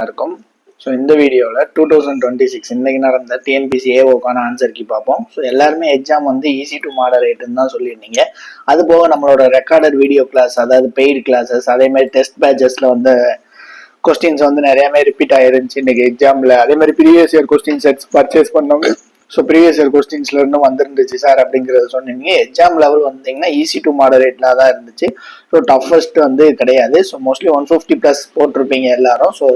இருக்கும். ஸோ இந்த வீடியோவில் 2026 இன்னைக்கு நடந்த டிஎன்பிசி ஏஓக்கான ஆன்சர் கீ பார்ப்போம். ஸோ எல்லாருமே எக்ஸாம் வந்து ஈஸி டு மாடரேட்டுன்னு தான் சொல்லியிருந்தீங்க. அது போக நம்மளோட ரெக்கார்டட் வீடியோ கிளாஸ், அதாவது பெய்டு கிளாஸஸ், அதே மாதிரி டெஸ்ட் பேட்சஸ்ல வந்து கொஸ்டின்ஸ் வந்து நிறையாமே ரிப்பீட் ஆயிருந்துச்சு இன்னைக்கு எக்ஸாம்ல. அதே மாதிரி previous year question sets purchase பண்ணவங்க ஸோ ப்ரீவியஸ் இயர் கொஸ்டின்ஸ்ல இருந்தும் வந்துருந்துச்சு சார் அப்படிங்கிறத சொன்னீங்க. எக்ஸாம் லெவல் வந்தீங்கன்னா ஈஸி டு மாடரேட்ல தான் இருந்துச்சு. ஸோ டஃபஸ்ட் வந்து கிடையாது. ஸோ மோஸ்ட்லி 150+ போட்டிருப்பீங்க எல்லாரும். ஸோ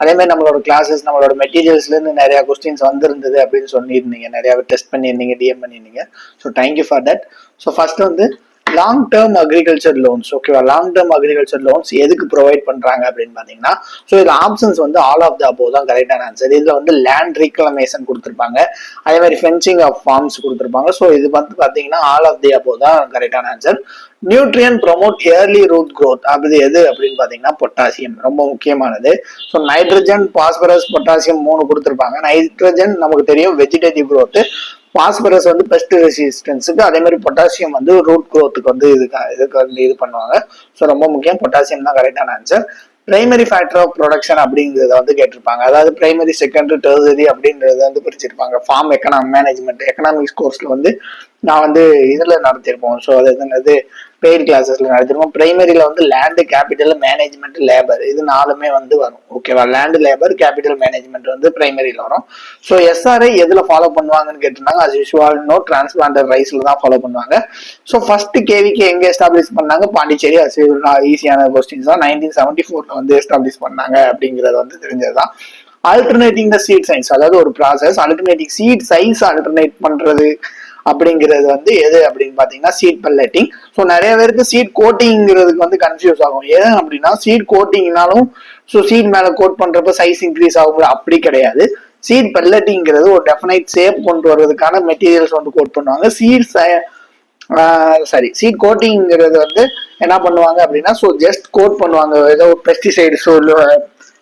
அதே மாதிரி நம்மளோட கிளாஸஸ், நம்மளோட மெட்டீரியல்ஸ்ல இருந்து நிறைய கொஸ்டின்ஸ் வந்திருந்தது அப்படின்னு சொல்லியிருந்தீங்க. நிறைய டெஸ்ட் பண்ணியிருந்தீங்க, டிஎம் பண்ணியிருந்தீங்க. So thank you for that. So first வந்து லாங் டேர்ம் அக்ரிகல்ச்சர் லோன்ஸ். ஓகேவா, லாங் டேர்ம் அக்ரிகல்ச்சர் லோன்ஸ் எதுக்கு ப்ரொவைட் பண்றாங்க அப்படின்னு பாத்தீங்கன்னா, ஸோ இதுல ஆப்ஷன்ஸ் வந்து ஆல் ஆஃப் த அபோவ் தான் கரெக்டான ஆன்சர். இதுல வந்து லேண்ட் ரீக்ளமேஷன் கொடுத்துருப்பாங்க, அதே மாதிரி ஃபென்சிங் ஆஃப் ஃபார்ம்ஸ் கொடுத்துருப்பாங்க. ஸோ இது வந்து பாத்தீங்கன்னா ஆல் ஆஃப் தி அபோவ் தான் கரெக்டான answer. Nutrient promote early root growth, அப்படி எது அப்படின்னு பாத்தீங்கன்னா பொட்டாசியம், ரொம்ப முக்கியமானது. ஸோ நைட்ரஜன், பாஸ்பரஸ், பொட்டாசியம் 3 கொடுத்துருப்பாங்க. நைட்ரஜன் நமக்கு தெரியும் வெஜிடேட்டிவ் க்ரோத், பாஸ்பரஸ் வந்து பெஸ்ட் ரெசிஸ்டன்ஸுக்கு, அதே மாதிரி பொட்டாசியம் வந்து ரூட் க்ரோத்துக்கு வந்து இதுக்கு வந்து இது பண்ணுவாங்க. ஸோ ரொம்ப முக்கியம், பொட்டாசியம் தான் கரெக்டான answer. Primary factor of production அப்படிங்கிறத வந்து கேட்டிருப்பாங்க. அதாவது பிரைமரி, செகண்டரி, டெர்சரி அப்படின்றத வந்து பிரிச்சிருப்பாங்க. ஃபார்ம் மேனேஜ்மெண்ட் எக்கனாமிக்ஸ் கோர்ஸ்ல வந்து நான் வந்து இதுல நடத்திருப்போம். ஸோ அது என்னது பெய்டு கிளாஸஸ்ல நடத்திருப்போம். பிரைமரியில வந்து லேண்டு, கேபிட்டல், மேனேஜ்மெண்ட், லேபர், இது 4மே வந்து வரும். ஓகேவா, லேண்டு, லேபர், கேபிட்டல், மேனேஜ்மெண்ட் வந்து பிரைமரியில வரும். ஸோ எஸ்ஆர்ஐ எதுல ஃபாலோ பண்ணுவாங்கன்னு கேட்டிருந்தாங்க. அஸ் யூசுவல் நோ, டிரான்ஸ்பிளான்டர் ரைஸ்ல தான் ஃபாலோ பண்ணுவாங்க. ஸோ ஃபர்ஸ்ட் கேவிக்கு எங்க எஸ்டாப்ளிஷ் பண்ணாங்க? பாண்டிச்சேரி. ஈஸியான கொஸ்டின்ஸ் தான். 1974 வந்து எஸ்டாப்ளிஷ் பண்ணாங்க அப்படிங்கிறது வந்து தெரிஞ்சதுதான். ஆல்டர்னேட்டிங் த சீட் சைஸ், அதாவது ஒரு process. Alternating seed size alternate பண்றது அப்படிங்கிறது வந்து எது அப்படின்னு பாத்தீங்கன்னா சீட் பெல்லட்டிங். ஸோ நிறைய பேருக்கு சீட் கோட்டிங்கிறதுக்கு வந்து கன்ஃபியூஸ் ஆகும். ஏன் அப்படின்னா சீட் கோட்டிங்னாலும் ஸோ சீட் மேல கோட் பண்றப்ப சைஸ் இன்க்ரீஸ் ஆகும், அப்படி கிடையாது. சீட் பெல்லட்டிங்கிறது ஒரு டெஃபினைட் ஷேப் கொண்டு வர்றதுக்கான மெட்டீரியல்ஸ் வந்து கோட் பண்ணுவாங்க. சீட் கோட்டிங்கிறது வந்து என்ன பண்ணுவாங்க அப்படின்னா ஸோ ஜஸ்ட் கோட் பண்ணுவாங்க. ஏதோ பெஸ்டிசைட்ஸோ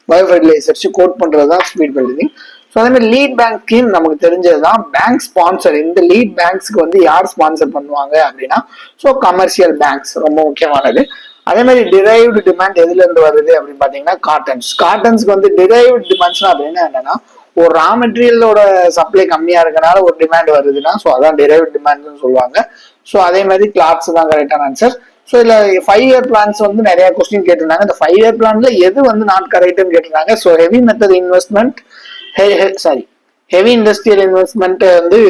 பயோஃபர்டிலைசர்ஸ் கோட் பண்றதுதான் ஸ்பீட் பெல்லட்டிங். ஸோ அதே மாதிரி லீட் பேங்க் ஸ்கீம் நமக்கு தெரிஞ்சதுதான். பேங்க் ஸ்பான்சர், இந்த லீட் பேங்க்ஸ்க்கு வந்து யார் ஸ்பான்சர் பண்ணுவாங்க அப்படின்னா ஸோ கமர்ஷியல் பேங்க்ஸ், ரொம்ப முக்கியமானது. அதே மாதிரி டிரைவ்டு டிமாண்ட் எதுல இருந்து வருது அப்படின்னு பாத்தீங்கன்னா காட்டன்ஸ்க்கு வந்து டிரைவ்டு டிமாண்ட்ஸ் அப்படின்னா என்னன்னா ஒரு ரா மெட்டீரியலோட சப்ளை கம்மியா இருக்கனால ஒரு டிமாண்ட் வருதுன்னா ஸோ அதான் டிரைவ்டு டிமாண்ட்னு சொல்லுவாங்க. ஸோ அதே மாதிரி கிளாத்ஸ் தான் கரெக்டான ஆன்சர். ஸோ இதுல 5 இயர் பிளான்ஸ் வந்து நிறைய கொஸ்டின் கேட்டிருந்தாங்க. இந்த 5 இயர் பிளான்ல எது வந்து நாட் கரெக்ட்னு கேட்டிருந்தாங்க. So heavy method investment, heavy industrial investment வந்து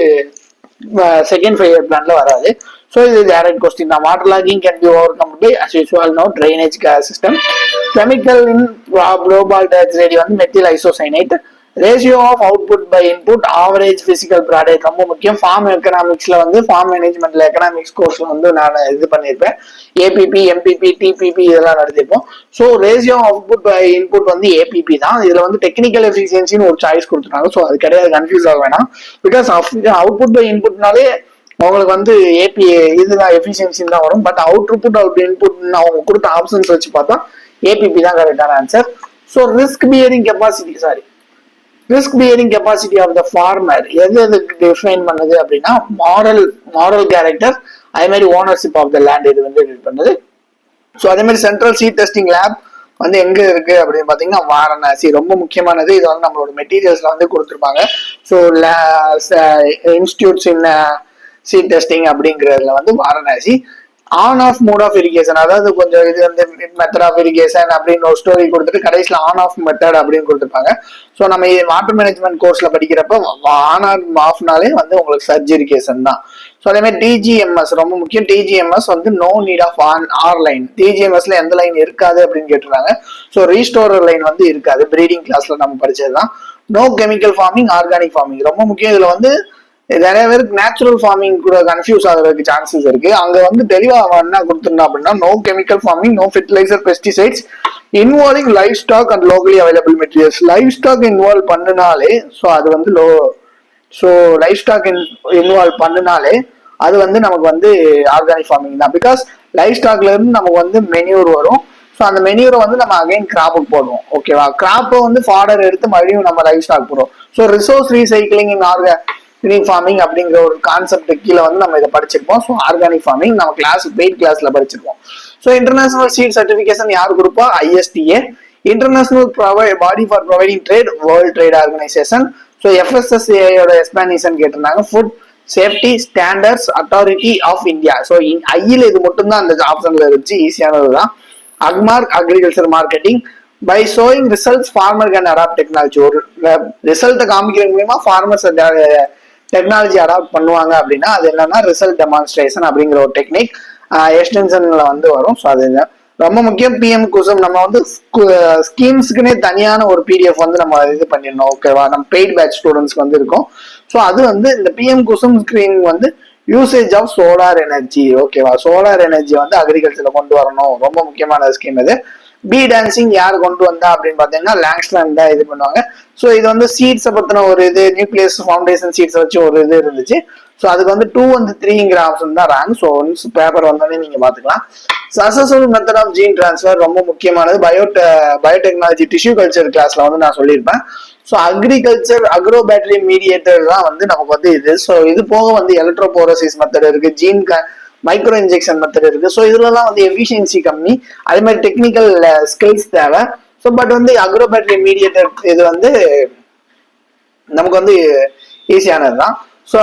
செகண்ட் 5 இயர் பிளான்ல வராது. ஸோ இது டைரக்ட் கொஸ்டின் தான். Water logging can be overcome by as usual no drainage system. Chemical in Bhopal tragedy வந்து methyl isocyanate. Ratio of output by input, average physical product, ரொம்ப முக்கியம். Form எக்கனாமிக்ஸ்ல வந்து form மேனேஜ்மெண்ட்ல economics கோர்ஸ்ல வந்து நான் இது பண்ணியிருப்பேன். ஏபிபி, எம்பிபி, டிபிபி இதெல்லாம் நடத்திருப்போம். So ratio output by input வந்து ஏபிபி தான். இதுல வந்து டெக்னிக்கல் எஃபிஷியன்சின்னு ஒரு சாய்ஸ் கொடுத்துருக்காங்க. ஸோ அது கிடையாது, கன்ஃபியூஸ் ஆக வேணாம். பிகாஸ் அவுட்புட் பை இன்புட்னாலே அவங்களுக்கு வந்து ஏபி இதுதான் எஃபிஷியன்சின்னு தான் வரும். பட் அவுட்புட் இன்புட் அவங்க கொடுத்த ஆப்ஷன்ஸ் வச்சு பார்த்தா ஏபிபி தான் கரெக்டான answer. So risk bearing capacity of the farmer எதுக்கு டிஃபைன் பண்ணுது அப்படின்னா மாரல் கேரக்டர், அதே மாதிரி ஓனர்ஷிப் ஆஃப் த லேண்ட் இது வந்து இது பண்ணுது. ஸோ அதே மாதிரி சென்ட்ரல் சீட் டெஸ்டிங் லேப் வந்து எங்க இருக்கு அப்படின்னு பாத்தீங்கன்னா வாரணாசி, ரொம்ப முக்கியமானது. இது வந்து நம்மளோட மெட்டீரியல்ஸ்ல வந்து கொடுத்துருப்பாங்க. So institutes in seed testing அப்படிங்கிறதுல வந்து Varanasi. On off mode of irrigation, அதாவது கொஞ்சம் இது வந்து மெத்தட் ஆஃப் இரிகேஷன் அப்படின்னு ஒரு ஸ்டோரி கொடுத்துட்டு கடைசியில் ஆன் ஆஃப் மெத்தட் அப்படின்னு கொடுத்துருப்பாங்க. ஸோ நம்ம வாட்டர் மேனேஜ்மெண்ட் கோர்ஸ்ல படிக்கிறப்ப ஆன் ஆஃப்னாலே வந்து உங்களுக்கு சர்ஜ் இரிகேஷன் தான். ஸோ அதே மாதிரி டிஜிஎம்எஸ் ரொம்ப முக்கியம். டிஜிஎம்எஸ் வந்து no need of R line. டிஜிஎம்எஸ்ல எந்த லைன் இருக்காது அப்படின்னு கேட்டுருக்காங்க. ஸோ ரீஸ்டோரர் லைன் வந்து இருக்காது. பிரீடிங் கிளாஸ்ல நம்ம படிச்சதுதான். No chemical farming, organic farming, ரொம்ப முக்கியம். இதுல வந்து நிறைய பேருக்கு நேச்சுரல் ஃபார்மிங் கூட கன்ஃபியூஸ் ஆகிறதுக்கு சான்சஸ் இருக்கு. அங்க வந்து தெளிவா என்ன கொடுத்துருந்தா அப்படின்னா no chemical farming, no fertiliser, pesticides, involving livestock and locally available materials. Livestock involve பண்ணினாலே ஸோ அது வந்து லைஃப் ஸ்டாக் இன்வால்வ் பண்ணினாலே அது வந்து நமக்கு வந்து ஆர்கானிக் ஃபார்மிங் தான். பிகாஸ் லைஃப் ஸ்டாக்ல இருந்து நமக்கு வந்து மெனியூர் வரும். ஸோ அந்த மெனியூரை வந்து நம்ம அகைன் கிராப்புக்கு போடுவோம். ஓகேவா, கிராப்பை வந்து ஃபாடர் எடுத்து மறுபடியும் நம்ம லைஃப் ஸ்டாக் போடுவோம். So resource recycling in organic farming அப்படிங்கிற ஒரு கான்செப்ட் கீழே வந்து நம்ம இதை படிச்சிருப்போம். ஸோ ஆர்கானிக் ஃபார்மிங் நம்ம பெய்ட் கிளாஸ்ல படிச்சிருப்போம். ஸோ இன்டர்நேஷனல் சீட் சர்டிபிகேஷன் யார் கொடுப்பா? ISTA. International body for providing trade, world trade organisation. So எஃப்எஸ்எஸ்ஏயோட எக்ஸ்பிளனேஷன் கேட்டிருந்தாங்க. Food safety standards authority of India. So ஐயில் இது மட்டும் தான் அந்த ஆப்ஷன்ல இருந்துச்சு, ஈஸியானது தான். Agmark agriculture marketing. By showing results farmer can adopt technology. ஒரு ரிசல்ட்டை காமிக்கிறது மூலமா ஃபார்மர்ஸ் டெக்னாலஜி அடாப்ட் பண்ணுவாங்க அப்படின்னா அது என்னன்னா ரிசல்ட் டெமான்ஸ்ட்ரேஷன் அப்படிங்கிற ஒரு டெக்னிக் எக்ஸ்டென்ஷன்ல வந்து வரும். ஸோ அது ரொம்ப முக்கியம். பிஎம் குசும் நம்ம வந்து ஸ்கீம்ஸ்க்குன்னே தனியான ஒரு பிடிஎஃப் வந்து நம்ம இது பண்ணிடணும். ஓகேவா, நம்ம பெய்ட் பேட்ச் ஸ்டூடெண்ட்ஸ்க்கு வந்து இருக்கும். ஸோ அது வந்து இந்த பிஎம் குசும் ஸ்கிரீன் வந்து யூசேஜ் ஆஃப் சோலார் எனர்ஜி. ஓகேவா, சோலார் எனர்ஜி வந்து அக்ரிகல்ச்சர்ல கொண்டு வரணும், ரொம்ப முக்கியமான ஸ்கீம் இது. பி டான்சிங் யார் கொண்டு வந்தா அப்படின்னு பாத்தீங்கன்னா லாங்ஸ்லாண்ட் தான் இது பண்ணுவாங்க. ஸோ இது வந்து சீட்ஸை பத்தின ஒரு இது, நியூக்ளியஸ் ஃபவுண்டேஷன் சீட்ஸ் வச்சு ஒரு இது இருந்துச்சு. ஸோ அதுக்கு வந்து 2 and 3ங்கிற ஆப்ஷன் தான் ரேங்க். ஸோ ஒன்ஸ் பேப்பர் வந்தோடனே நீங்க பாத்துக்கலாம். Successful method of gene transfer ரொம்ப முக்கியமானது. பயோடெக்னாலஜி டிஷ்யூ கல்ச்சர் கிளாஸ்ல வந்து நான் சொல்லியிருப்பேன். So agriculture agrobacterium mediator தான் வந்து நமக்கு வந்து இது. ஸோ இது போக வந்து எலக்ட்ரோபோரோசிஸ் மெத்தட் இருக்கு, ஜீன் மைக்ரோ இன்ஜெக்ஷன் மெத்தட் இருக்கு. ஸோ இதுலலாம் வந்து எஃபிஷியன்சி கம்மி, அதே மாதிரி டெக்னிக்கல் ஸ்கில்ஸ் தேவை. ஸோ பட் வந்து அக்ரோ பேட்டரி மீடியேட்டர் இது வந்து நமக்கு வந்து ஈஸியானது தான். ஸோ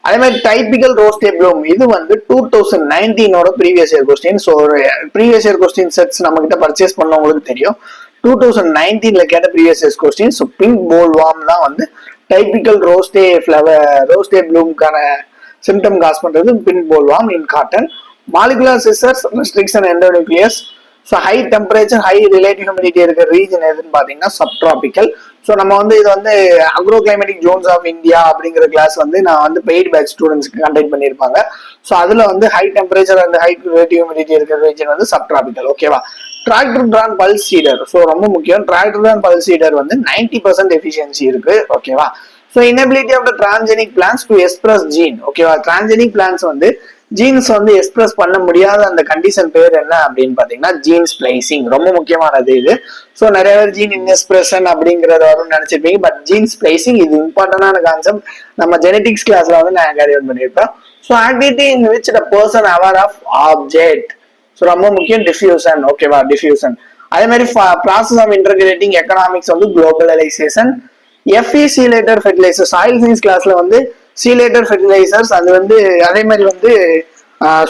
அதே மாதிரி டைபிக்கல் ரோஸ்டே ப்ளூம் இது வந்து 2019 previous year question. So previous year question sets நம்ம கிட்ட பர்ச்சேஸ் பண்ணவங்களுக்கு தெரியும். 2019 கேட்ட previous years question. So pink bollworm தான் வந்து டைபிக்கல் ரோஸ்டே ப்ளூமுக்கான சிம்டம் காஸ் பண்றது pink bollworm in cotton. Molecular scissors restriction endonuclease. So high temperature high relative humidity இருக்கிற ரீஜன் எதுன்னு பாத்தீங்கன்னா சப்ட்ராபிக்கல். ஸோ நம்ம வந்து இது வந்து agro climatic zones of India அப்படிங்கிற கிளாஸ் வந்து நான் வந்து பெய்ட் பேட்ச் ஸ்டூடெண்ட்ஸ்க்கு கண்டக்ட் பண்ணியிருப்பாங்க. ஸோ அதுல வந்து high temperature and high relative humidity இருக்கிற ரீஜன் வந்து சப்ட்ராபிக்கல். ஓகேவா, டிராக்டர் டிரான் பல்ஸ் சீடர். ஸோ ரொம்ப முக்கியம். டிராக்டர் டிரான் பல்ஸ் சீடர் வந்து 90% எஃபிஷியன்சி இருக்கு. ஓகேவா. So inability of the transgenic plants to express gene. ஓகேவா, டிரான்ஜெனிக் பிளான்ஸ் வந்து ஜீன்ஸ் வந்து எக்ஸ்பிரஸ் பண்ண முடியாத அந்த கண்டிஷன் பேர் என்ன அப்படின்னு பாத்தீங்கன்னா ஜீன் ஸ்பிளைசிங். ரொம்ப முக்கியமானது இது. ஸோ நிறைய பேர் ஜீன் இன்எக்ஸ்பிரஷன் அப்படிங்கறத வரும்னு நினைச்சிருப்பீங்க. பட் ஜீன் ஸ்பிளைசிங் இது இம்பார்ட்டன்டான கான்செப்ட். நம்ம ஜெனடிக்ஸ் கிளாஸ்ல வந்து நான் கேரி அவுட் பண்ணியிருப்பேன். So activity in which the person aware of object. So ரொம்ப முக்கியம் டிஃப்யூசன். ஓகேவா, டிஃப்யூசன். அதே மாதிரி ப்ராசஸ் ஆஃப் இன்டர்கிரேட்டிங் எக்கனாமிக்ஸ் வந்து globalisation. FE chelator fertiliser soil science கிளாஸ்ல வந்து சீலேட்டர் ஃபெர்டிலைசர்ஸ், அது வந்து அதே மாதிரி வந்து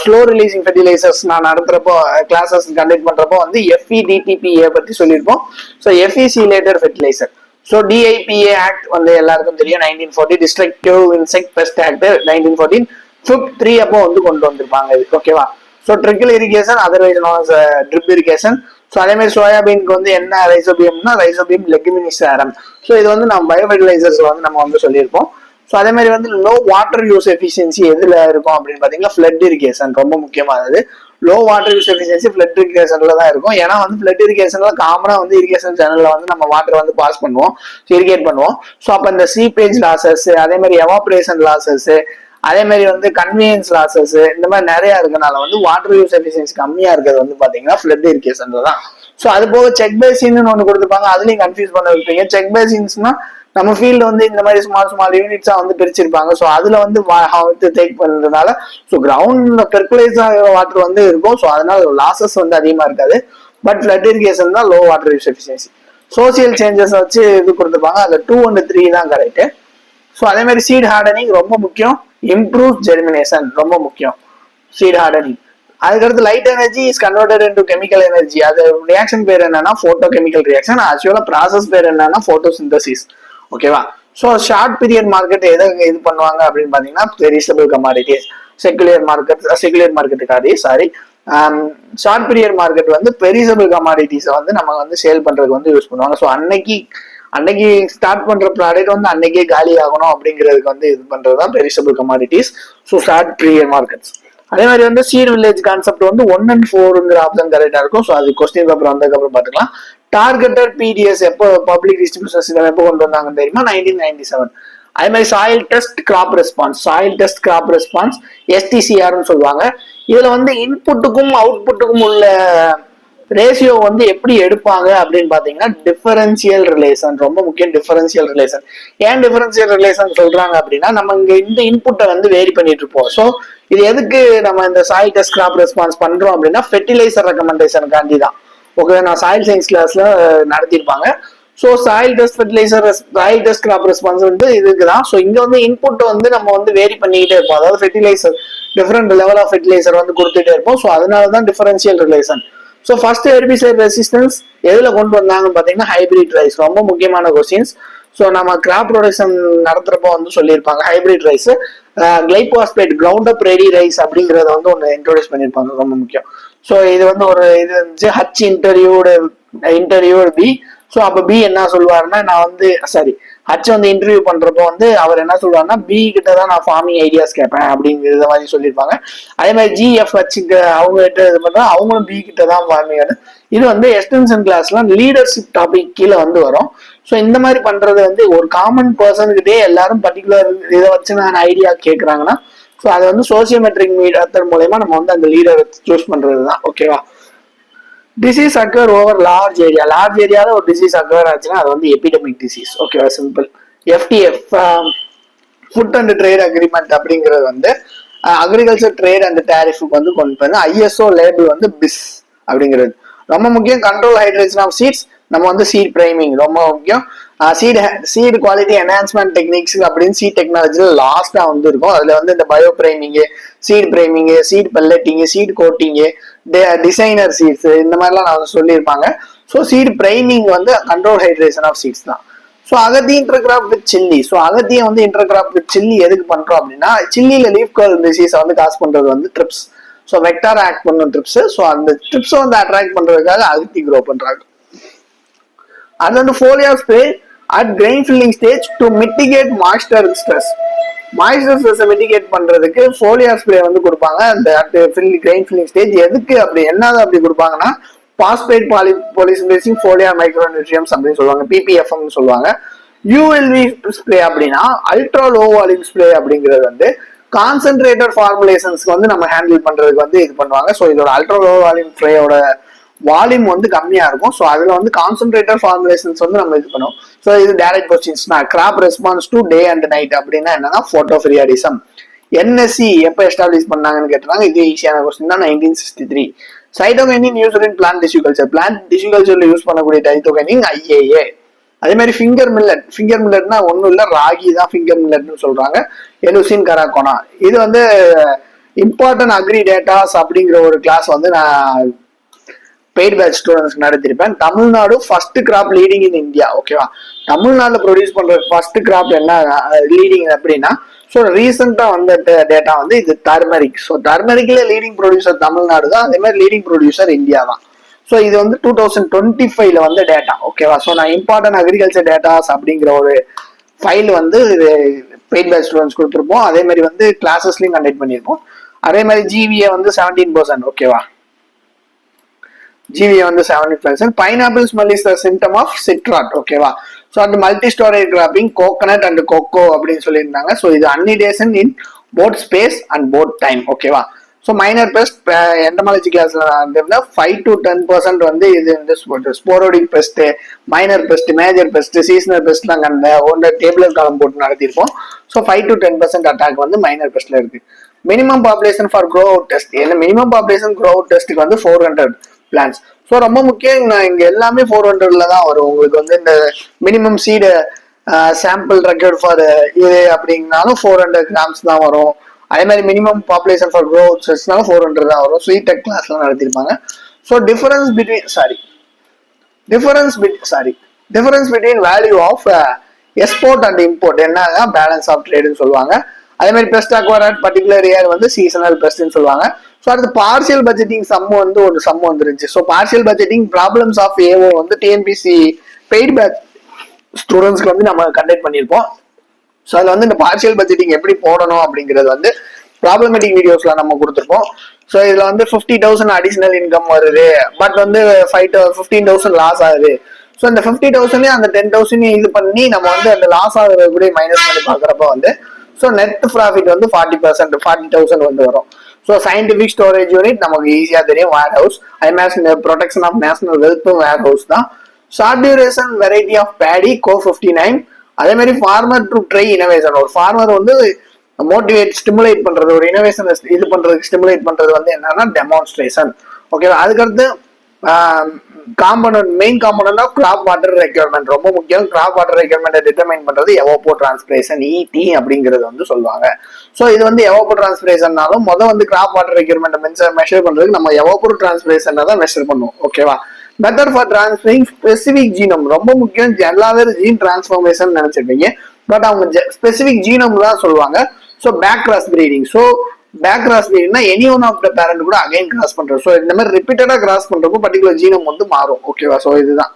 ஸ்லோ ரிலீசிங் ஃபெர்டிலைசர்ஸ் நான் நடத்துறப்போ கிளாஸஸ் கண்டக்ட் பண்றப்போ வந்து எஃப்இ டிடிபிஏ பத்தி சொல்லியிருப்போம். So FE chelator fertiliser. So DIPA act வந்து எல்லாருக்கும் தெரியும். 1940 destructive insect pest act 1914 fifth 3 அப்போ வந்து கொண்டு வந்திருப்பாங்க இது. ஓகேவா. So trickle irrigation otherwise known as drip irrigation. So அதே மாதிரி சோயாபீனுக்கு வந்து என்ன ரைசோபியம்னா ரைசோபியம் லெகுமினிசேரம். ஸோ இது வந்து நம்ம பயோஃபெர்டிலைசர்ஸ் வந்து நம்ம வந்து சொல்லியிருப்போம். ஸோ அதே மாதிரி வந்து லோ வாட்டர் யூஸ் எஃபிஷியன்சி எதுல இருக்கும் அப்படின்னு பாத்தீங்கன்னா ஃபிளட் இரிகேஷன் ரொம்ப முக்கியமானது. Low water use efficiency flood இரிகேஷன்ல தான் இருக்கும். ஏன்னா வந்து ஃபிளட் இரிகேஷன்ல காமனா வந்து இரிகேஷன் சேனல்ல வந்து நம்ம வாட்டர் வந்து பாஸ் பண்ணுவோம், இரிகேட் பண்ணுவோம். ஸோ அப்ப இந்த சீப்பேஜ் லாசஸ், அதே மாதிரி எவாபரேஷன் லாசஸ், அதே மாதிரி வந்து கன்வீனியன்ஸ் லாசஸ், இந்த மாதிரி நிறைய இருக்கனால வந்து வாட்டர் யூஸ் எஃபிஷியன்சி கம்மியா இருக்கிறது வந்து பாத்தீங்கன்னா ஃபிளட் இரிகேஷன்ல தான். ஸோ அது போக செக் பேசின்னு ஒன்று கொடுத்துருப்பாங்க, அதுலயும் கன்ஃபியூஸ் பண்ண வைப்பீங்க. செக் பேசின்ஸ்னா நம்ம ஃபீல்டு வந்து இந்த மாதிரி ஸ்மால் யூனிட்ஸா வந்து பிரிச்சிருப்பாங்க. ஸோ அதுல வந்து டேக் பண்றதுனால ஸோ கிரவுண்ட் பெர்குலேஸ் ஆகிற வாட்டர் வந்து இருக்கும். ஸோ அதனால லாசஸ் வந்து அதிகமா இருக்காது. பட் ஃபிளட் இரிகேஷன் தான் low water use efficiency. Social changes வச்சு இது கொடுத்துருப்பாங்க, அதுல 2 and 3 தான் கரெக்ட். ஸோ அதே மாதிரி சீட் ஹார்டனிங் ரொம்ப முக்கியம். இம்ப்ரூவ் ஜெர்மினேஷன் ரொம்ப முக்கியம் சீட் ஹார்டனிங். அதுக்கடுத்து light energy is converted into chemical energy. அது ரியாக்ஷன் பேர் என்னன்னா போட்டோ கெமிக்கல் ரியாக்ஷன். ஆக்சுவலா ப்ராசஸ் பேர் என்னன்னா போட்டோசிந்தசிஸ். ஓகேவா. ஸோ ஷார்ட் பீரியட் மார்க்கெட் எதை இது பண்ணுவாங்க அப்படின்னு பாத்தீங்கன்னா பெரிஷபிள் கமாடிட்டிஸ். செகுலர் மார்க்கெட்டுக்காரி ஷார்ட் பீரியட் மார்க்கெட் வந்து பெரிஷபிள் கமாடிட்டிஸை வந்து நம்ம வந்து சேல் பண்றதுக்கு வந்து யூஸ் பண்ணுவாங்க. ஸோ அன்னைக்கு ஸ்டார்ட் பண்ற ப்ராடக்ட் வந்து அன்னைக்கே காலி ஆகணும் அப்படிங்கிறதுக்கு வந்து இது பண்றதுதான் perishable commodities. So short period markets. அதே மாதிரி வந்து சீட் வில்லேஜ் கான்செப்ட் வந்து 1 and 4ங்கிற ஆப்ஷன் கரெக்டா இருக்கும். ஸோ அது கொஸ்டின் பேப்பர் வந்ததுக்கப்புறம் பாத்துக்கலாம். டார்கெட்டட் பிடிஎஸ் எப்போ பப்ளிக் டிஸ்ட்ரிபியூஷன் சிஸ்டம் எப்போ கொண்டு வந்தாங்கன்னு தெரியுமா? 1997. அதே மாதிரி சாயில் டெஸ்ட் கிராப் ரெஸ்பான்ஸ் எஸ்டிசிஆர்னு சொல்லுவாங்க. இதுல வந்து இன்புட்டுக்கும் அவுட்புட்டுக்கும் உள்ள ரேஷியோ வந்து எப்படி எடுப்பாங்க அப்படின்னு பாத்தீங்கன்னா டிஃபரன்சியல் ரிலேஷன் ரொம்ப முக்கியம். டிஃபரன்சியல் ரிலேஷன் ஏன் டிஃபரன்சியல் ரிலேஷன் சொல்றாங்க அப்படின்னா நம்ம இங்க இந்த இன்புட்டை வந்து வேரி பண்ணிட்டு இருப்போம். ஸோ இது எதுக்கு நம்ம இந்த சாயில் டெஸ்ட் கிராப் ரெஸ்பான்ஸ் பண்றோம் அப்படின்னா ஃபெர்டிலைசர் ரெக்கமெண்டேஷனுக்காண்டி தான். ஓகே, நான் சாயில் சயின்ஸ் கிளாஸ்ல நடத்திருப்பாங்க. So soil test fertiliser, soil test crop response வந்து இதுக்குதான். ஸோ இங்க வந்து இன்புட் வந்து நம்ம வந்து வேரி பண்ணிக்கிட்டே இருப்போம். அதாவது fertiliser different level of fertiliser வந்து கொடுத்துட்டே இருப்போம். ஸோ அதனாலதான் differential relation. So first herbicide resistance எதுல கொண்டு வந்தாங்கன்னு பாத்தீங்கன்னா ஹைபிரிட் ரைஸ். ரொம்ப முக்கியமான கொஸ்டின்ஸ். ஸோ நம்ம கிராப் ப்ரொடக்ஷன் நடத்துறப்போ வந்து சொல்லியிருப்பாங்க hybrid rice, glyphosate Roundup ready rice அப்படிங்கறத வந்து ஒன்று இன்ட்ரோடியூஸ் பண்ணியிருப்பாங்க, ரொம்ப முக்கியம். ஸோ இது வந்து ஒரு இது இருந்துச்சு, ஹச் இன்டர்வியூ பி. ஸோ அப்ப பி என்ன சொல்லுவாருன்னா, நான் வந்து சாரி ஹச் வந்து இன்டர்வியூ பண்றப்போ வந்து அவர் என்ன சொல்லுவாருன்னா, பி கிட்ட தான் நான் ஃபார்மிங் ஐடியாஸ் கேட்பேன் அப்படிங்கிறத மாதிரி சொல்லியிருப்பாங்க. அதே மாதிரி GFH அவங்க கிட்ட இது பண்றா, அவங்களும் பி கிட்ட தான் ஃபார்மிங். இது வந்து எக்ஸ்டென்ஷன் கிளாஸ்ல லீடர்ஷிப் டாபிக் கீழே வந்து வரும். ஸோ இந்த மாதிரி பண்றது வந்து ஒரு காமன் பர்சன்கிட்டே எல்லாரும் பர்டிகுலர் இதை வச்சு நான் ஐடியா கேட்கறாங்கன்னா, ஸோ அதை வந்து சோசியோமெட்ரிக் மெத்தட் மூலயமா நம்ம வந்து அந்த லீடரை சூஸ் பண்றது தான். ஓகேவா? டிசீஸ் அக்கர் ஓவர் லார்ஜ் ஏரியால ஒரு டிசீஸ் அக்கர் ஆச்சுன்னா அது வந்து எபிடமிக் டிசீஸ். ஓகேவா? Simple. FTF food and trade agreement அப்படிங்கிறது வந்து அக்ரிகல்ச்சர் ட்ரேட் அண்ட் டேரிஃபுக்கு வந்து கொண்டு வந்து ISO லேபிள் வந்து பிஸ் அப்படிங்கிறது ரொம்ப முக்கியம். கண்ட்ரோல் ஹைட்ரேஷன் ஆஃப் சீட்ஸ், நம்ம வந்து சீட் பிரைமிங் ரொம்ப முக்கியம். சீட் குவாலிட்டி என்ஹான்ஸ்மெண்ட் டெக்னிக்ஸ் அப்படின்னு சீட் டெக்னாலஜில லாஸ்டா வந்து இருக்கும். அதுல வந்து இந்த bio priming, seed priming, seed pelleting, seed coating, designer seeds இந்த மாதிரிலாம் நான் சொல்லியிருப்பாங்க. ஸோ சீட் பிரைமிங் வந்து கண்ட்ரோல் ஹைட்ரேஷன் ஆஃப் சீட்ஸ் தான். So agathi intercrop with chilli. So அகத்தியை வந்து இன்டர்கிராப் வித் சில்லி எதுக்கு பண்றோம் அப்படின்னா, சில்லியில லீஃப் கர்ல் டிசீஸை வந்து காஸ் பண்றது வந்து ட்ரிப்ஸ். ஸோ வெக்டார் ஆக்ட் பண்ணும் ட்ரிப்ஸ். ஸோ அந்த ட்ரிப்ஸை வந்து அட்ராக்ட் பண்றதுக்காக அகத்தி க்ரோ பண்றாங்க. அது வந்து foliar spray at grain filling stage to mitigate moisture stress. Moisture stress mitigate பண்றதுக்கு ஃபோலியார் ஸ்ப்ரே வந்து கொடுப்பாங்க அந்த கிரெயின் ஃபில்லிங் ஸ்டேஜ். எதுக்கு அப்படி என்னது அப்படி கொடுப்பாங்கன்னா, பாஸ்பேட் பாலிசிலேசிங் ஃபோலியார் மைக்ரோநியூட்ரியம்ஸ் அப்படின்னு சொல்லுவாங்க, PPFM சொல்லுவாங்க. ULV ஸ்ப்ரே அப்படின்னா அல்ட்ரா லோ வால்யூம் ஸ்ப்ரே அப்படிங்கிறது வந்து கான்சென்ட்ரேட்டட் ஃபார்முலேஷன்ஸ்க்கு வந்து நம்ம ஹேண்டில் பண்றதுக்கு வந்து இது பண்ணுவாங்க. ஸோ இதோட அல்ட்ரா லோ வால்யூம் ஸ்ப்ரேயோட வால்யூம் வந்து கம்மியா இருக்கும். ஸோ அதுல வந்து கான்சென்ட்ரேட்டட் ஃபார்முலேஷன்ஸ் வந்து நம்ம இது பண்ணுவோம். ஸோ இது டைரக்ட் கொஸ்டின்ஸ் தான். Crop response to day and night அப்படின்னா என்னன்னா போட்டோஃபிரியாடிசம். NSC எப்போ எஸ்டாப்ளிஷ் பண்ணாங்கன்னு கேட்டாங்க. இது ஈஸியான கொஸ்டின் தான். 1963. Cytokinin used in plant tissue culture. Plant tissue கல்ச்சர்ல யூஸ் பண்ணக்கூடிய சைட்டோகைனின் IAA. அதே மாதிரி ஃபிங்கர் மில்லட்னா ஒன்றும் இல்லை, ராகி தான் ஃபிங்கர் மில்லட்னு சொல்றாங்க. எலுசின் கராகோனா. இது வந்து இம்பார்ட்டன்ட் அக்ரி டேட்டாஸ் அப்படிங்கிற ஒரு கிளாஸ் வந்து நான் பெய்ட் பேட்ச் ஸ்டூடெண்ட்ஸ்க்கு நடத்திருப்பேன். Tamil Nadu first crop leading in India. ஓகேவா? தமிழ்நாடுல ப்ரொடியூஸ் பண்ற ஃபர்ஸ்ட் கிராப் என்ன லீடிங் அப்படின்னா, ஸோ ரீசெண்டா வந்த டேட்டா வந்து இது டர்மரிக். ஸோ டர்மரிக்ல லீடிங் ப்ரொடியூசர் தமிழ்நாடு தான், அதே மாதிரி லீடிங் ப்ரொடியூசர் இந்தியா தான். ஸோ இது வந்து 2025ல வந்த டேட்டா. ஓகேவா? ஸோ நான் இம்பார்ட்டன்ட் அக்ரிகல்ச்சர் டேட்டாஸ் அப்படிங்கிற ஒரு ஃபைல் வந்து பெய்ட் பேட்ச் ஸ்டூடெண்ட்ஸ் கொடுத்துருப்போம். அதே மாதிரி வந்து கிளாஸஸ்லயும் கண்டக்ட் பண்ணியிருப்போம். அதே மாதிரி GVA வந்து 17%. ஓகேவா? GVA வந்து 70%. Pineapple smell is the symptom of sett rot. ஓகேவா? ஸோ அந்த multi storey cropping coconut and cocoa அப்படின்னு சொல்லியிருந்தாங்க. ஸோ இது annidation in both space and both time. ஓகேவா? ஸோ மைனர் பெஸ்ட் எண்டமாலஜி கிளாஸ்ல 5 to 10% வந்து இது வந்து sporadic pest, minor pest, major pest, seasonal பெஸ்ட்லாம் கண்ட ஒன்று டேபிளர் காலம் போட்டு நடத்திருப்போம். ஸோ 5 to 10% அட்டாக் வந்து மைனர் பெஸ்ட்ல இருக்கு. Minimum population for grow out test. ஏன்னா மினிமம் பாப்புலேஷன் க்ரோ அவுட் டெஸ்ட்டுக்கு வந்து 400 பிளான்ஸ். ஸோ ரொம்ப முக்கியம், இங்க எல்லாமே 400ல தான் வரும். உங்களுக்கு வந்து இந்த minimum seed sample record for இது அப்படின்னாலும் 400 கிராம்ஸ் தான் வரும். அதே மாதிரி மினிமம் பாப்புலேஷன் ஃபார் க்ரோ அவுட்ஸ்னாலும் 400 தான் வரும். ஸ்வீட் டெக் கிளாஸ்லாம் நடத்திருப்பாங்க. So difference between value of export and import என்னன்னா பேலன்ஸ் ஆஃப் ட்ரேடுன்னு சொல்லுவாங்க. அதே மாதிரி பெஸ்ட் அக்வயர்ட் பர்டிகுலர் இயர் வந்து சீசனல் பெஸ்ட்னு சொல்லுவாங்க. ஸோ அடுத்து பார்சியல் பட்ஜெட்டிங் சம் வந்து ஒரு சம் வந்துருந்துச்சு. So partial budgeting problems of AO வந்து TNPC பெய்ட் பேட்ச் ஸ்டூடெண்ட்ஸ்க்கு வந்து நம்ம கண்டக்ட் பண்ணியிருப்போம். ஸோ அதில் வந்து இந்த பார்சியல் பட்ஜெட்டிங் எப்படி போடணும் அப்படிங்கிறது வந்து ப்ராப்ளமேட்டிக் வீடியோஸ்ல நம்ம கொடுத்துருப்போம். ஸோ இதுல வந்து 50,000 அடிஷனல் இன்கம் வருது, பட் வந்து 15,000 லாஸ் ஆகுது. ஸோ இந்த 50,000 அந்த 10,000 இது பண்ணி நம்ம வந்து அந்த லாஸ் ஆகுறது கூட மைனஸ் பண்ணி பார்க்குறப்ப வந்து ஸோ நெட் ப்ராஃபிட் வந்து 40%, 40,000 வந்து வரும். ஸோ சயின்டிபிக் ஸ்டோரேஜ் யூனிட் நமக்கு ஈஸியா தெரியும், வேர் ஹவுஸ். அதே மாதிரி ப்ரொடெக்ஷன் ஆஃப் நேஷனல் வெல்த்தும் வேர் ஹவுஸ் தான். Short duration variety of paddy CO59. அதே மாதிரி ஃபார்மர் டு ட்ரை இனோவேஷன். ஒரு ஃபார்மர் வந்து மோட்டிவேட் ஸ்டிமுலேட் பண்றது, ஒரு இனோவேஷன் இது பண்றதுக்கு ஸ்டிமுலேட் பண்றது வந்து என்னன்னா டெமான்ஸ்ட்ரேஷன். ஓகேவா? அதுக்கடுத்து component main component of crop water requirement ரொம்ப முக்கியம். கிராப் வாட்டர் ரெக்யர்மெண்ட் டிட்டர்மைன் பண்றது எவாப்போ டிரான்ஸ்பிரேஷன் இடி அப்படிங்கிறது வந்து சொல்லுவாங்க. ஸோ இது வந்து எவாப்போ டிரான்ஸ்பிரேஷன்னாலும் வந்து கிராப் வாட்டர் ரெக்யர்மெண்ட் மெஷர் பண்றதுக்கு நம்ம எவாப்போ டிரான்ஸ்பிரேஷன் தான் மெஷர் பண்ணுவோம். ஓகேவா? Method for transferring specific genome ரொம்ப முக்கியம். எல்லா பேரும் ஜீன் டிரான்ஸ்ஃபார்மேஷன் நினைச்சிருப்பீங்க, பட் அவங்க ஸ்பெசிபிக் ஜீனோம் தான் சொல்லுவாங்க. So back cross breeding. So back cross பிரீடிங்னா any one of the parent கூட அகைன் கிராஸ் பண்றோம். ஸோ இந்த மாதிரி ரிப்பீட்டடா கிராஸ் பண்றப்போ பர்டிகுலர் ஜீனம் வந்து மாறும். ஓகேவா? ஸோ இதுதான்.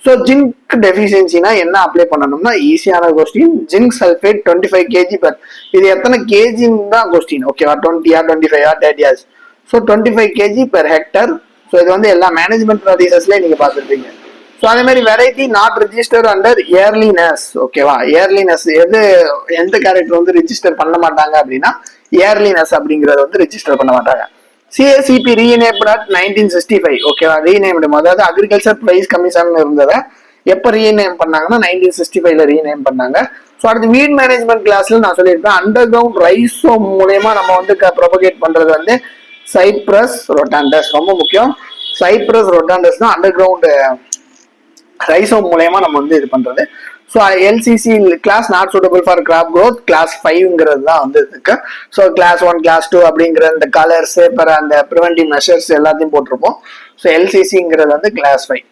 ஸோ ஜிங்க் டெஃபிஷியன்சினா என்ன அப்ளை பண்ணணும்னா ஈஸியான question. Zinc sulphate 25 kg per. இது எத்தனை கேஜின்னு தான் கொஸ்டின். ஓகேவா? 20 25 30. So 25 kg per hectare. So இது வந்து எல்லா மேனேஜ்மெண்ட் ப்ராசஸ்லயே நீங்க பார்த்துருப்பீங்க. ஸோ அதே மாதிரி வெரைட்டி நாட் ரிஜிஸ்டர் அண்டர் இயர்லினஸ். ஓகேவா? இயர்லினஸ் எந்த கேரக்டர் வந்து ரிஜிஸ்டர் பண்ண மாட்டாங்க அப்படின்னா இயர்லினஸ் அப்படிங்கறது வந்து ரிஜிஸ்டர் பண்ண மாட்டாங்க. CACP renamed at 1965. ஓகேவா? ரீநேம்டு அதாவது அக்ரிகல்ச்சர் பிரைஸ் கமிஷன் இருந்ததை எப்ப ரீநேம் பண்ணாங்கன்னா 1965ல ரீநேம் பண்ணாங்க. ஸோ அடுத்து வீட் மேனேஜ்மெண்ட் கிளாஸ்ல நான் சொல்லியிருப்பேன், அண்டர் கிரவுண்ட் ரைசோம் மூலயமா நம்ம வந்து ப்ரொபகேட் பண்றது வந்து சைப்ரஸ் ரொட்டாண்டஸ் ரொம்ப முக்கியம். சைப்ரஸ் ரொட்டாண்டஸ் தான் அண்டர் கிரவுண்ட் ரைசோம் மூலயமா நம்ம வந்து இது பண்றது. So LCC class not suitable for crop growth class 5ங்கிறது தான் வந்து இருக்கு. ஸோ கிளாஸ் 1 கிளாஸ் 2 அப்படிங்கிற இந்த கலர்ஸ் அந்த ப்ரிவென்டிவ் மெஷர்ஸ் எல்லாத்தையும் போட்டிருப்போம். ஸோ எல்சிசிங்கிறது வந்து கிளாஸ் 5.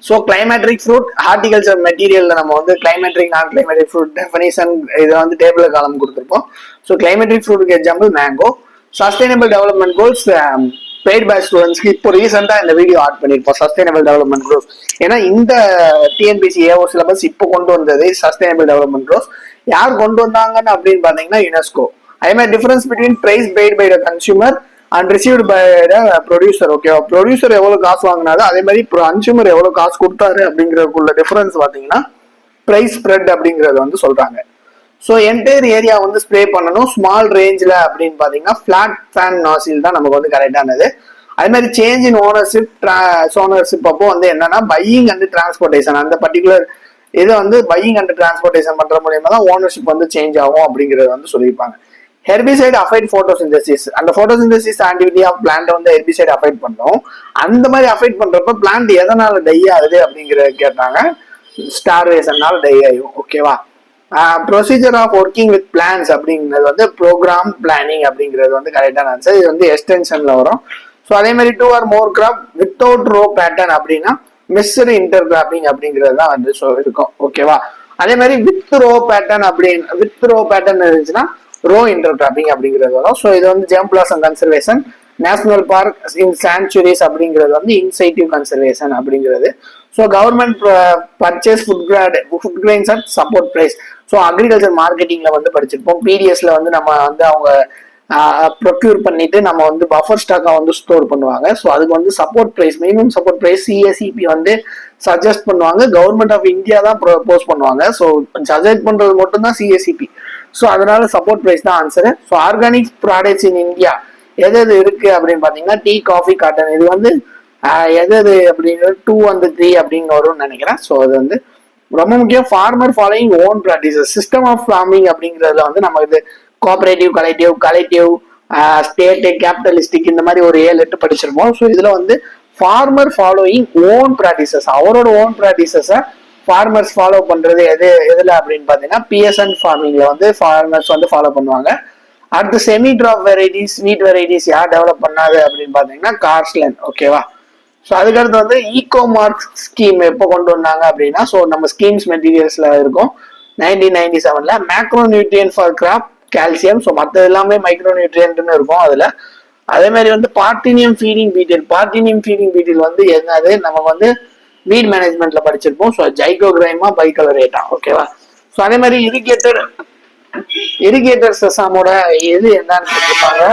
ஸோ கிளைமேட்ரிக் ஃப்ரூட் ஹார்டிகல்ச்சர் மெட்டீரியல்ல நம்ம வந்து கிளைமேட்ரிக் நான் கிளைமேட்ரிக் ஃப்ரூட் டெஃபினிஷன் இதை வந்து டேபிள் காலம் கொடுத்துருப்போம். ஸோ கிளைமேட்ரிக் ஃப்ரூட்டுக்கு example mango. Sustainable development goals paid by ஸ்டூடெண்ட்ஸ்க்கு இப்போ ரீசெண்டா இந்த வீடியோ ஆட் பண்ணிருப்போம் சஸ்டைனபிள் டெவலப்மெண்ட் கோல்ஸ். ஏன்னா இந்த டிஎன்பிசி ஏஓ சிலபஸ் இப்போ கொண்டு வந்தது சஸ்டைனபிள் டெவலப்மெண்ட் கோல்ஸ். யார் கொண்டு வந்தாங்கன்னு அப்படின்னு பாத்தீங்கன்னா யுனெஸ்கோ. அதே மாதிரி difference between price paid by the consumer and received by the producer. ஓகேவா? ப்ரொடியூசர் எவ்வளவு காசு வாங்கினாரு, அதே மாதிரி கன்சியூமர் எவ்வளவு காசு கொடுத்தாரு அப்படிங்கிறதுக்குள்ள டிஃபரன்ஸ் பாத்தீங்கன்னா பிரைஸ் ஸ்ப்ரெட் அப்படிங்கறது வந்து சொல்றாங்க. ஸோ என்டையர் ஏரியா வந்து ஸ்ப்ரே பண்ணணும் ஸ்மால் ரேஞ்சில் அப்படின்னு பார்த்தீங்கன்னா ஃபிளாட் ஃபேன் நாசில் தான் நமக்கு வந்து கரெக்டானது. அதே மாதிரி சேஞ்ச் இன் ஓனர்ஷிப் அப்போ வந்து என்னன்னா பையிங் அண்ட் டிரான்ஸ்போர்டேஷன் அந்த பர்டிகுலர் இதை வந்து பையிங் அண்ட் டிரான்ஸ்போர்டேஷன் பண்ற மூலியமா தான் ஓனர்ஷிப் வந்து சேஞ்ச் ஆகும் அப்படிங்கறது வந்து சொல்லியிருப்பாங்க. ஹெர்பிசைட் அஃபைட் போட்டோசிந்தசிஸ் அந்த போட்டோசிந்தசிஸ் ஆக்டிவிட்டி ஆஃப் பிளான்ட் வந்து ஹெர்பிசைட் அஃபைட் பண்ணோம். அந்த மாதிரி அஃபைட் பண்றப்ப பிளான்ட் எதனால டை ஆகுது அப்படிங்கறத கேட்டாங்க. ஸ்டார்வேஷன்னால டை ஆகும். ஓகேவா? Procedure of working with plants அப்படிங்கிறது வந்து ப்ரோக்ராம் பிளானிங் அப்படிங்கிறது வந்து கரெக்டான ஆன்சர். இது வந்து எக்ஸ்டென்ஷன்ல வரும். ஸோ அதே மாதிரி 2 or more crop without row pattern அப்படின்னா மிஸ்டு இன்டர் கிராப்பிங் அப்படிங்கிறது தான் வந்து இருக்கும். ஓகேவா? அதே மாதிரி வித் ரோ பேட்டர்ன் இருந்துச்சுன்னா ரோ இன்டர் கிராப்பிங் அப்படிங்கிறது வரும். ஸோ இது வந்து germplasm conservation national park in sanctuaries அப்படிங்கிறது வந்து இன்சைட்டிவ் கன்சர்வேஷன் அப்படிங்கிறது. So government purchase food grains at support price. So agriculture மார்க்கெட்டிங்ல வந்து படிச்சிருப்போம். பிடிஎஸ்ல வந்து நம்ம வந்து அவங்க ப்ரொக்யூர் பண்ணிட்டு நம்ம வந்து பஃபர் ஸ்டாக்கா வந்து ஸ்டோர் பண்ணுவாங்க. ஸோ அதுக்கு வந்து support price minimum support price CSEP வந்து சஜஸ்ட் பண்ணுவாங்க. கவர்மெண்ட் ஆஃப் இந்தியா தான் ப்ரோபோஸ் பண்ணுவாங்க. ஸோ சஜஸ்ட் பண்றது மட்டும் தான் சிஎஸ்இபி. ஸோ அதனால சப்போர்ட் பிரைஸ் தான் answer. So organic products in India எது இருக்கு அப்படின்னு பாத்தீங்கன்னா டீ காஃபி காட்டன் இது வந்து எது அப்படிங்கிறது 2 and 3 அப்படின்னு வரும்னு நினைக்கிறேன். ஸோ அது வந்து ரொம்ப முக்கியம். Farmer following own practices system of farming அப்படிங்கிறதுல வந்து நம்ம இது கோஆபரேட்டிவ் கலெக்டிவ் ஸ்டேட் கேபிட்டலிஸ்டிக் இந்த மாதிரி ஒரு 7-8 படிச்சிருப்போம். ஸோ இதுல வந்து ஃபார்மர் ஃபாலோயிங் ஓன் ப்ராக்டிசஸ் அவரோட ஓன் ப்ராக்டிசஸை ஃபார்மர்ஸ் ஃபாலோ பண்றது எதுல அப்படின்னு பாத்தீங்கன்னா பிஎஸ்என் ஃபார்மிங்ல வந்து ஃபார்மர்ஸ் வந்து ஃபாலோ பண்ணுவாங்க. அடுத்து செமி டிராப் வெரைட்டிஸ் வீட் வெரைட்டிஸ் யார் டெவலப் பண்ணாது அப்படின்னு பாத்தீங்கன்னா கார்ஸ்லேண்ட். ஓகேவா? ஸோ அதுக்கடுத்து வந்து ஈகோ மார்க் ஸ்கீம் எப்போ கொண்டு வந்தாங்க அப்படின்னா ஸோ நம்ம ஸ்கீம்ஸ் மெட்டீரியல்ஸ்ல இருக்கும் 1997ல. Macro nutrient for crop calcium. So மற்ற எல்லாமே மைக்ரோ நியூட்ரியன்ட்னு இருக்கும் அதுல. அதே மாதிரி வந்து பார்ட்டினியம் ஃபீடிங் பீட்டில் வந்து என்னது நமக்கு வந்து வீட் மேனேஜ்மெண்ட்ல படிச்சிருப்போம். ஸோ ஜைகோகிரைமா பைகலரேட்டா. ஓகேவா? ஸோ அதே மாதிரி இரிகேட்டர் செசாமோட எது என்னன்னு கேட்டிருப்பாங்க.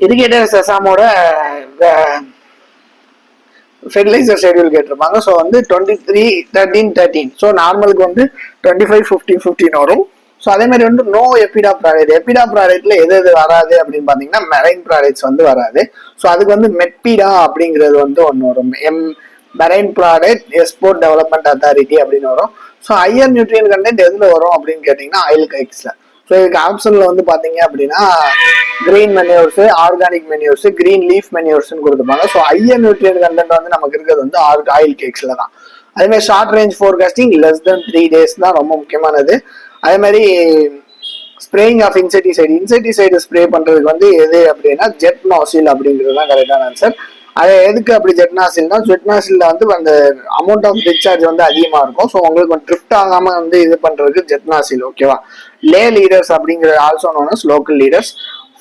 இரிகேட்டர் செசாமோட ஃபெர்டிலைசர் ஷெட்யூல் கேட்டிருப்பாங்க. ஸோ வந்து 23-13-13. ஸோ நார்மலுக்கு வந்து 25-15-15 வரும். ஸோ அதே மாதிரி வந்து நோ எபிடா ப்ராடக்ட்ல எது வராது அப்படின்னு பாத்தீங்கன்னா மெரைன் ப்ராடக்ட்ஸ் வந்து வராது. ஸோ அதுக்கு வந்து மெட்பீடா அப்படிங்கிறது வந்து ஒன்று வரும். Marine product export development authority அப்படின்னு வரும். ஸோ ஹையர் நியூட்ரியன் கண்டென்ட் எதுல வரும் அப்படின்னு கேட்டீங்கன்னா ஆயில் கைக்ஸ்ல. ஸோ ஸோ இதுக்கு ஆப்ஷன்ல வந்து பாத்தீங்க அப்படின்னா green manures, organic manures, green leaf மெனியூர்ஸ்னு கொடுத்துருப்பாங்க. ஸோ ஹையர் நியூட்ரியன்ட் கண்டென்ட் வந்து நமக்கு இருக்கிறது வந்து ஆயில் கேக்ஸ்ல தான். அதே மாதிரி short range forecasting less than 3 days தான் ரொம்ப முக்கியமானது. அதே மாதிரி ஸ்ப்ரேயிங் ஆஃப் இன்செக்டிசைடு ஸ்ப்ரே பண்றதுக்கு வந்து எது அப்படின்னா ஜெட் நாசில் அப்படிங்கிறது தான் கரெக்டான ஆன்சர். அது எதுக்கு அப்படி ஜெட் நாசில்னா, ஜெட் நாசில்ல வந்து அந்த அமௌண்ட் ஆஃப் டிஸ்சார்ஜ் வந்து அதிகமா இருக்கும். ஸோ உங்களுக்கு ட்ரிஃப்ட் ஆகாம வந்து இது பண்றதுக்கு ஜெட் நாசில். ஓகேவா. லே லீடர்ஸ் அப்படிங்கிற also known as local leaders.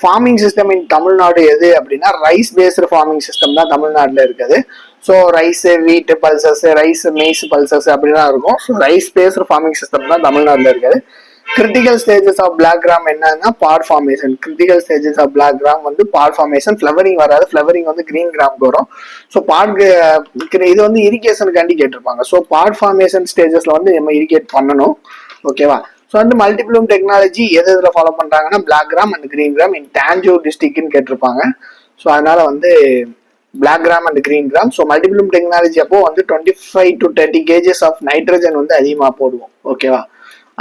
Farming system in Tamil Nadu எது அப்படின்னா ரைஸ் பேஸ்டு ஃபார்மிங் சிஸ்டம் தான் தமிழ்நாட்டில் இருக்குது. So rice, wheat pulses, rice maize pulses அப்படிலாம் இருக்கும். So rice based farming system தான் தமிழ்நாட்டில் இருக்குது. Critical stages of black gram என்னன்னா pod formation. Critical stages of black gram வந்து பாட் ஃபார்மேஷன். ஃபிளவரிங் வராது, ஃபிளவரிங் வந்து கிரீன் கிராம்க்கு வரும். ஸோ இது வந்து இரிகேஷனுக்காண்டி கேட்டிருப்பாங்க. ஸோ பாட் ஃபார்மேஷன் ஸ்டேஜஸ்ல வந்து நம்ம இரிகேட் பண்ணணும். ஓகேவா. ஸோ வந்து மல்டிப்ளூம் டெக்னாலஜி எது இதில் ஃபாலோ பண்றாங்கன்னா black gram and green gram in Tanjore டிஸ்ட்ரிக்ட்னு கேட்டிருப்பாங்க. ஸோ அதனால வந்து black gram and green gram. So multibloom technology அப்போ வந்து 25 to 30 kgs ஆஃப் நைட்ரஜன் வந்து அதிகமாக போடுவோம். ஓகேவா.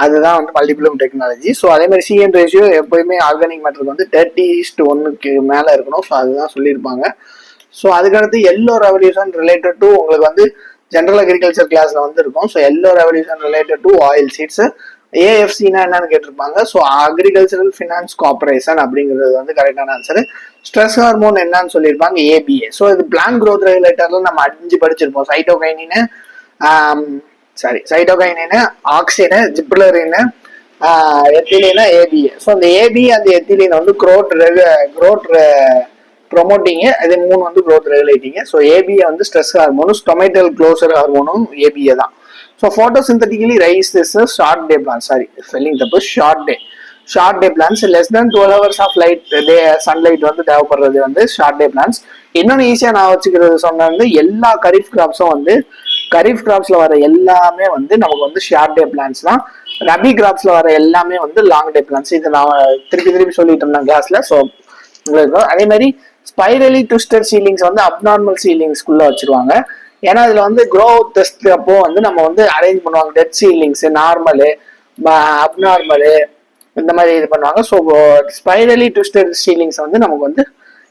அதுதான் வந்து மல்டிப்ளூம் டெக்னாலஜி. ஸோ அதே மாதிரி CN ரேஷியோ எப்போயுமே ஆர்கானிக் மேட்டருக்கு வந்து 30:1 மேலே இருக்கணும். ஸோ அதுதான் சொல்லியிருப்பாங்க. ஸோ அதுக்கடுத்து எல்லோ ரெவல்யூஷன் ரிலேட்டட் டு உங்களுக்கு வந்து ஜென்ரல் அக்ரிகல்ச்சர் கிளாஸ்ல வந்து இருக்கும். So yellow revolution related to oil seeds. AFCனா என்னன்னு கேட்டிருப்பாங்க. ஸோ அக்ரிகல்ச்சரல் ஃபினான்ஸ் கார்பரேஷன் அப்படிங்கிறது வந்து கரெக்டான ஆன்சர். ஸ்ட்ரெஸ் ஹார்மோன் என்னன்னு சொல்லியிருப்பாங்க ABA. ஸோ இது பிளான்ட் growth ரெகுலேட்டர்ல நம்ம 5 படிச்சிருப்போம். Cytokinin, auxin, gibberellin, ethylene, ABA. So அந்த ABA அந்த எத்திலின் வந்து growth ப்ரொமோட்டிங், அது 3 வந்து growth ரெகுலேட்டிங். ஸோ ABA வந்து ஸ்ட்ரெஸ் ஹார்மோனும் ஸ்டொமேட்டல் க்ளோசர் ஹார்மோனும் ABA தான். So photosynthetically rice is short day plant. Short day plants less than 12 hours ஆஃப் சன்லைட் வந்து தேவைப்படுறது வந்து ஷார்ட் டே பிளான்ஸ். இன்னொன்று ஈஸியாக நான் வச்சுக்கிறது சொன்ன வந்து எல்லா கரீஃப் கிராப்ஸும் வந்து கரீஃப் கிராப்ஸ்ல வர எல்லாமே வந்து நமக்கு வந்து ஷார்ட் டே பிளான்ஸ் தான். ரபி கிராப்ஸ்ல வர எல்லாமே வந்து லாங் டே பிளான்ஸ். இது நான் திருப்பி சொல்லிட்டு இருந்தேன் கிளாஸ்ல. ஸோ உங்களுக்கு அதே மாதிரி ஸ்பைரலி ட்விஸ்டட் சீலிங்ஸ் வந்து அப்நார்மல் சீலிங்ஸ்குள்ள வச்சிருவாங்க. ஏன்னா இதுல வந்து க்ரோத் டெஸ்ட் அப்போ வந்து நம்ம வந்து அரேஞ்ச் பண்ணுவாங்க டெட் சீலிங்ஸ், நார்மலு, அப்நார்மலு, இந்த மாதிரி இது பண்ணுவாங்க. ஸோ ஸ்பைரலி ட்விஸ்டட் சீலிங்ஸ் வந்து நமக்கு வந்து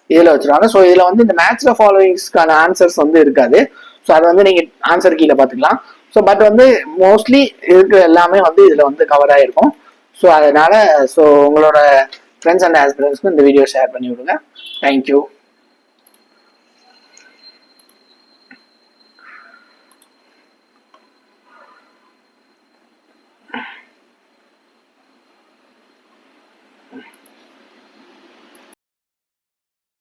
இதுல வச்சிருவாங்க. ஸோ இதுல வந்து இந்த மேட்ச் ஃபாலோவிங்ஸ்க்கான ஆன்சர்ஸ் வந்து இருக்காது. ஸோ அதை வந்து நீங்க ஆன்சர் கீழே பார்த்துக்கலாம். ஸோ பட் வந்து மோஸ்ட்லி இருக்கிற எல்லாமே வந்து இதுல வந்து கவர் ஆயிருக்கும். ஸோ அதனால உங்களோட ஃப்ரெண்ட்ஸ் அண்ட் ஆஸ்பிரண்ட்ஸ்க்கு இந்த வீடியோ ஷேர் பண்ணி விடுங்க. தேங்க்யூ.